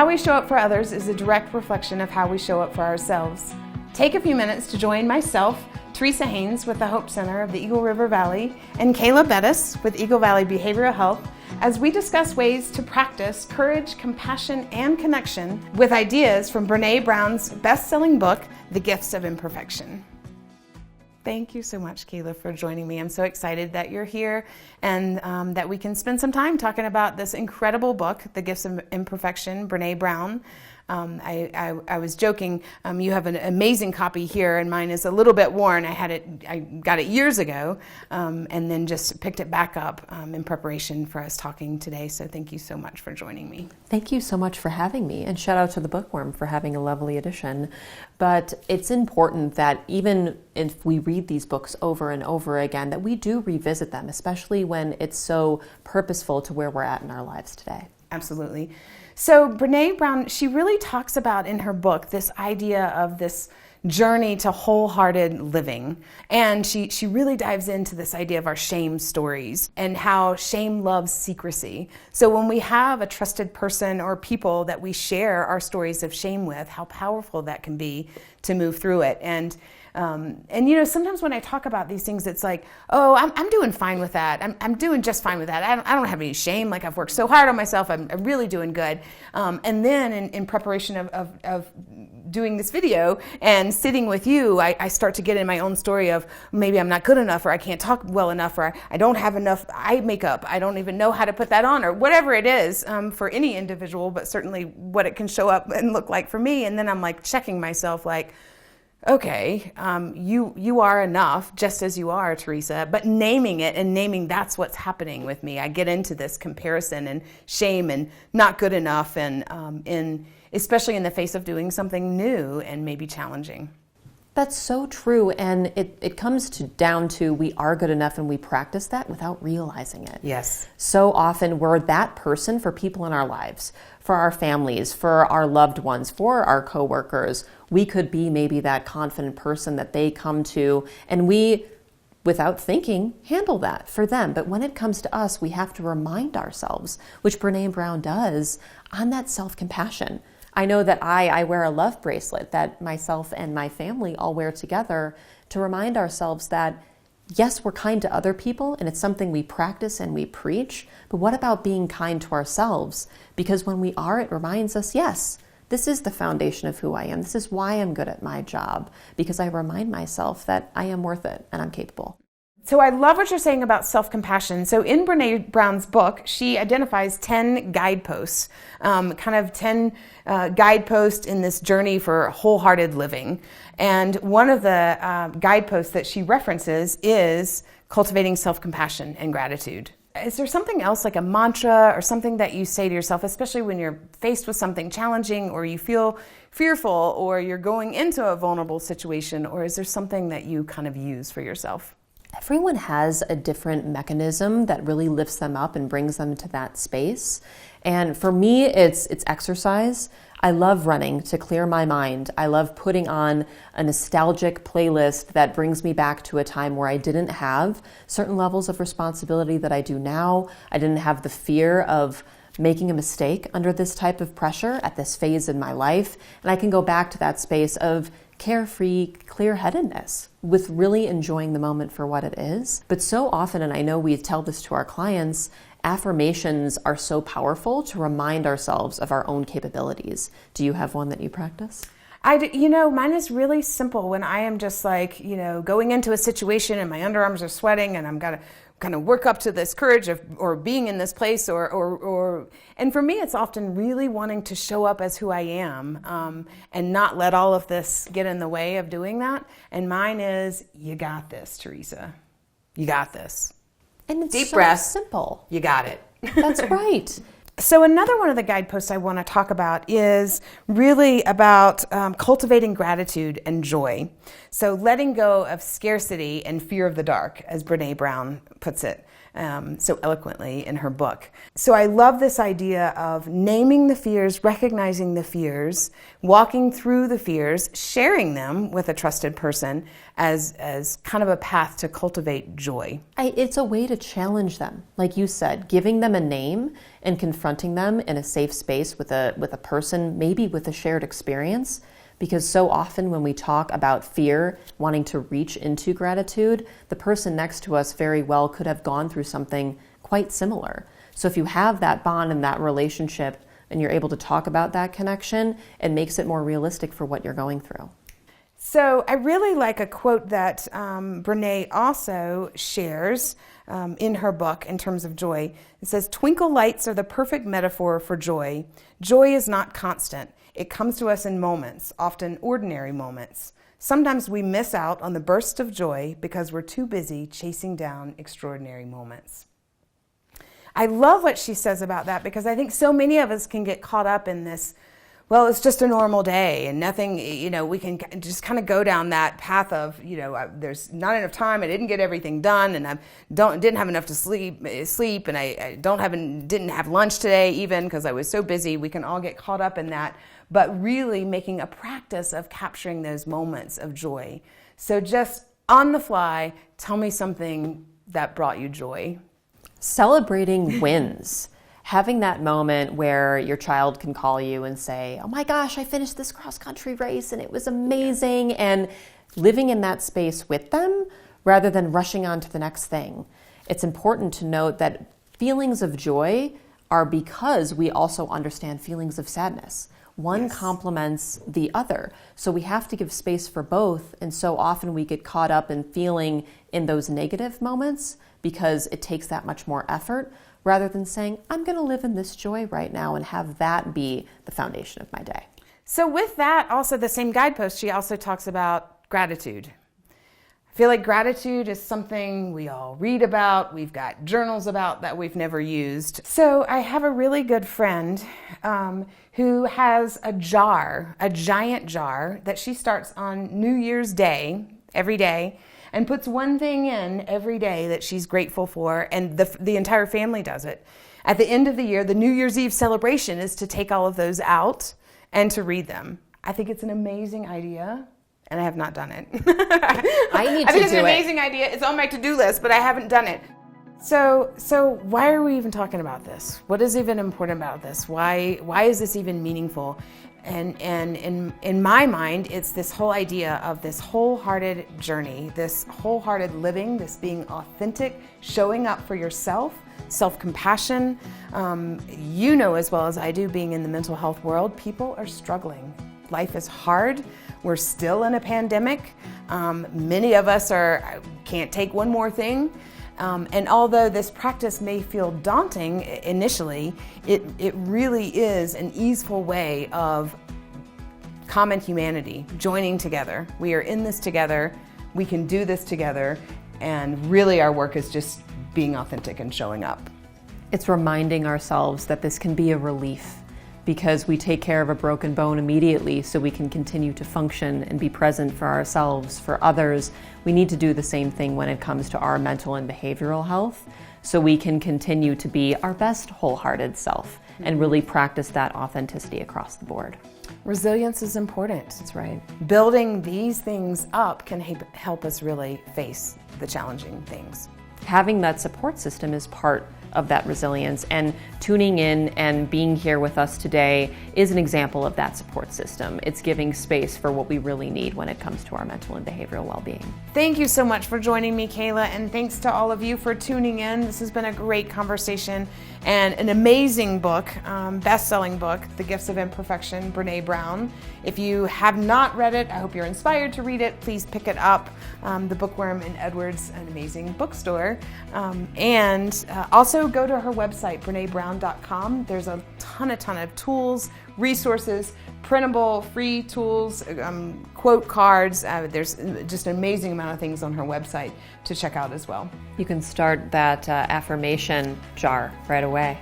How we show up for others is a direct reflection of how we show up for ourselves. Take a few minutes to join myself, Teresa Haynes with the Hope Center of the Eagle River Valley, and Kayla Bettis with Eagle Valley Behavioral Health as we discuss ways to practice courage, compassion, and connection with ideas from Brene Brown's best-selling book, The Gifts of Imperfection. Thank you so much, Kayla, for joining me. I'm so excited that you're here and that we can spend some time talking about this incredible book, The Gifts of Imperfection, Brene Brown. I was joking, you have an amazing copy here, and mine is a little bit worn. I got it years ago, and then just picked it back up in preparation for us talking today. So thank you so much for joining me. Thank you so much for having me, and shout out to the Bookworm for having a lovely edition. But it's important that even if we read these books over and over again, that we do revisit them, especially when it's so purposeful to where we're at in our lives today. Absolutely. So Brene Brown, she really talks about in her book this idea of this journey to wholehearted living. And she really dives into this idea of our shame stories and how shame loves secrecy. So when we have a trusted person or people that we share our stories of shame with, how powerful that can be to move through it. And you know, sometimes when I talk about these things, it's like, oh, I'm doing fine with that. I'm doing just fine with that. I don't have any shame. Like, I've worked so hard on myself. I'm really doing good. And then in preparation of doing this video and sitting with you, I start to get in my own story of maybe I'm not good enough, or I can't talk well enough, or I don't have enough eye makeup. I don't even know how to put that on, or whatever it is for any individual, but certainly what it can show up and look like for me. And then I'm like checking myself like, okay, you are enough just as you are, Teresa, but naming it and naming that's what's happening with me. I get into this comparison and shame and not good enough, and especially in the face of doing something new and maybe challenging. That's so true, and it comes down to we are good enough, and we practice that without realizing it. Yes. So often we're that person for people in our lives, for our families, for our loved ones, for our coworkers. We could be maybe that confident person that they come to, and we, without thinking, handle that for them. But when it comes to us, we have to remind ourselves, which Brene Brown does, on that self-compassion. I know that I wear a love bracelet that myself and my family all wear together to remind ourselves that, yes, we're kind to other people, and it's something we practice and we preach, but what about being kind to ourselves? Because when we are, it reminds us, yes, this is the foundation of who I am. This is why I'm good at my job, because I remind myself that I am worth it and I'm capable. So I love what you're saying about self-compassion. So in Brene Brown's book, she identifies 10 guideposts, kind of 10 guideposts in this journey for wholehearted living. And one of the guideposts that she references is cultivating self-compassion and gratitude. Is there something else, like a mantra or something that you say to yourself, especially when you're faced with something challenging, or you feel fearful, or you're going into a vulnerable situation, or is there something that you kind of use for yourself? Everyone has a different mechanism that really lifts them up and brings them to that space. And for me, it's exercise. I love running to clear my mind. I love putting on a nostalgic playlist that brings me back to a time where I didn't have certain levels of responsibility that I do now. I didn't have the fear of making a mistake under this type of pressure at this phase in my life. And I can go back to that space of carefree clear-headedness with really enjoying the moment for what it is. But so often, and I know we tell this to our clients, affirmations are so powerful to remind ourselves of our own capabilities. Do you have one that you practice? Mine is really simple. When I am just like, going into a situation and my underarms are sweating and I'm gotta kind of work up to this courage or being in this place and for me, it's often really wanting to show up as who I am and not let all of this get in the way of doing that. And mine is, you got this, Teresa. You got this. And it's deep so breath. Simple. You got it. That's right. So another one of the guideposts I want to talk about is really about cultivating gratitude and joy. So letting go of scarcity and fear of the dark, as Brene Brown puts it. so eloquently in her book. So I love this idea of naming the fears, recognizing the fears, walking through the fears, sharing them with a trusted person as kind of a path to cultivate joy. It's a way to challenge them, like you said, giving them a name and confronting them in a safe space with a person, maybe with a shared experience. Because so often when we talk about fear, wanting to reach into gratitude, the person next to us very well could have gone through something quite similar. So if you have that bond and that relationship and you're able to talk about that connection, it makes it more realistic for what you're going through. So I really like a quote that Brene also shares in her book in terms of joy. It says, "Twinkle lights are the perfect metaphor for joy. Joy is not constant. It comes to us in moments, often ordinary moments. Sometimes we miss out on the burst of joy because we're too busy chasing down extraordinary moments." I love what she says about that, because I think so many of us can get caught up in this, well, it's just a normal day and nothing, we can just kind of go down that path of, there's not enough time, I didn't get everything done, and I didn't have enough to sleep, and I didn't have lunch today even because I was so busy. We can all get caught up in that, but really making a practice of capturing those moments of joy. So just on the fly, tell me something that brought you joy. Celebrating wins. Having that moment where your child can call you and say, "Oh my gosh, I finished this cross-country race and it was amazing," and living in that space with them rather than rushing on to the next thing. It's important to note that feelings of joy are because we also understand feelings of sadness. One complements the other. So we have to give space for both. And so often we get caught up in feeling in those negative moments because it takes that much more effort, rather than saying, I'm going to live in this joy right now and have that be the foundation of my day. So with that, also the same guidepost, she also talks about gratitude. I feel like gratitude is something we all read about, we've got journals about that we've never used. So I have a really good friend who has a giant jar that she starts on New Year's Day, every day, and puts one thing in every day that she's grateful for, and the entire family does it. At the end of the year, the New Year's Eve celebration is to take all of those out and to read them. I think it's an amazing idea. And I have not done it. I think it's an amazing idea. It's on my to-do list, but I haven't done it. So why are we even talking about this? What is even important about this? Why is this even meaningful? And in my mind, it's this whole idea of this wholehearted journey, this wholehearted living, this being authentic, showing up for yourself, self-compassion. You know as well as I do, being in the mental health world, people are struggling. Life is hard. We're still in a pandemic. Many of us can't take one more thing. And although this practice may feel daunting initially, it really is an easeful way of common humanity, joining together. We are in this together. We can do this together. And really our work is just being authentic and showing up. It's reminding ourselves that this can be a relief, because we take care of a broken bone immediately so we can continue to function and be present for ourselves, for others. We need to do the same thing when it comes to our mental and behavioral health, so we can continue to be our best wholehearted self and really practice that authenticity across the board. Resilience is important. That's right. Building these things up can help us really face the challenging things. Having that support system is part of that resilience, and tuning in and being here with us today is an example of that support system. It's giving space for what we really need when it comes to our mental and behavioral well-being. Thank you so much for joining me, Kayla, and thanks to all of you for tuning in. This has been a great conversation and an amazing book, best-selling book, The Gifts of Imperfection, Brene Brown. If you have not read it, I hope you're inspired to read it. Please pick it up. The Bookworm in Edwards, an amazing bookstore. And also go to her website, brenebrown.com. There's a ton of tools, resources, printable, free tools, quote cards. There's just an amazing amount of things on her website to check out as well. You can start that affirmation jar right away.